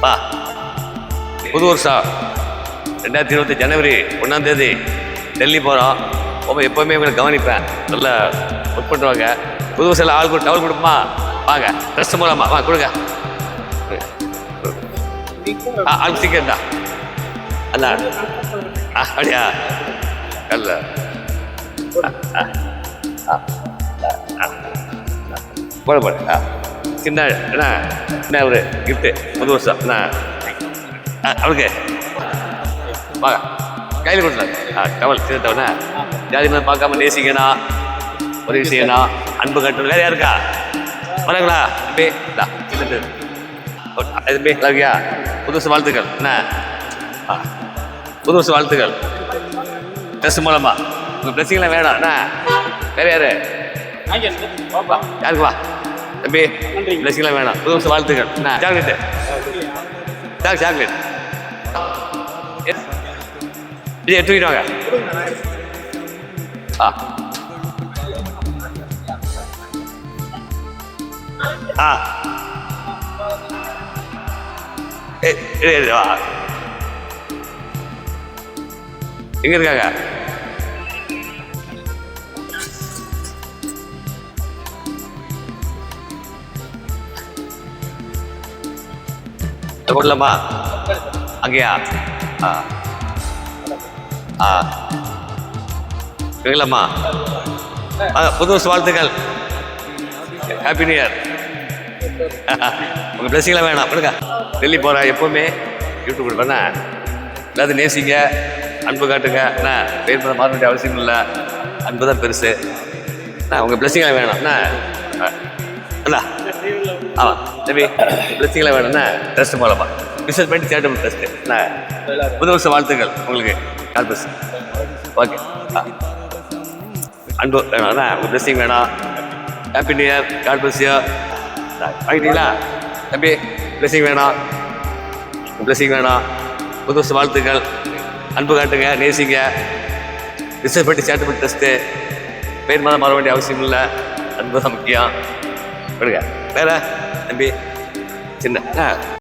வா. புது வருஷம் 2020 ஜனவரி 1ஆம் தேதி டெல்லி போகிறோம். எப்போவுமே உங்களை கவனிப்பேன், நல்லா ஒர்க் பண்ணுவாங்க. புது வருஷம் ஆள் கூட டவல் கொடுப்போமா? வாங்க, ட்ரெஸ் மூலமா வாங்க கொடுங்க. ஆள் சீக்கிரம் தான் அல்ல அப்படியா அல்ல போட போட சின்ன என்ன ஒரு கிஃப்ட்டு புது வருஷம் என்ன அவளுக்கு வாங்க கையில் கொடுத்தாங்க. டவல் சின்ன டவல்னா ஜாதி மாதிரி பார்க்காம நேசிக்கணும், உதவி செய்யணும், அன்பு கட்டணும். வேற யாருக்கா வணங்களா எதுமே லவ்யா புது வருஷ வாழ்த்துக்கள். என்ன புது வருஷ வாழ்த்துக்கள். ட்ரெஸ் மூலமா உங்கள் பிளஸிங்லாம் வேணும். என்ன வேற யாரு யாருக்கு வா தம்பி பிளஸிங்லாம் வேணும். புது வருஷ வாழ்த்துக்கள். என்ன சாக்லேட்டு சாக்லேட் இது எடுத்துக்கிட்டு வாங்க. எங்க இருக்காங்க? கொள்ளலாமா? அங்கேயா? கேட்கலாமா? புது வருஷ வாழ்த்துக்கள். Happy new year. உங்கள் பிளஸிங்லாம் வேணாம் பண்ணுங்க. டெல்லி போகிறேன், எப்போவுமே யூடியூப் கொடுப்பேண்ணா. எல்லாத்தையும் நேசிங்க, அன்பு காட்டுங்க. என்ன பேர் பண்ண மாற வேண்டிய அவசியம் இல்லை, அன்பு தான் பெருசு. உங்கள் பிளஸிங்லாம் வேணும். என்ன அண்ணா ஆமாம் தம்பி பிளஸிங்லாம் வேணும்ண்ணா. ட்ரெஸ்ட் மூலமா பிஸ்னஸ் பண்ணி சேட்டபிள் ட்ரெஸ்ட்டு. என்ன புது வருஷ வாழ்த்துக்கள் உங்களுக்கு. கால் பஸ் ஓகே. அன்பு வேணும்ண்ணா, உங்கள் பிளஸிங் வேணும். Happy new year. God bless you. வாங்கிட்டீங்களா தம்பி? பிளஸிங் வேணும், பிளஸிங் வேணும். புது வருஷ வாழ்த்துக்கள். அன்பு காட்டுங்க, நேசிங்க, ரிசர்வ் பண்ணி சேட்டபிள் டெஸ்ட்டு. பேர் மாதம் மாற வேண்டிய அவசியம் இல்லை, அன்பு தான் முக்கியம். விடுங்க. வேற தம்பி சின்ன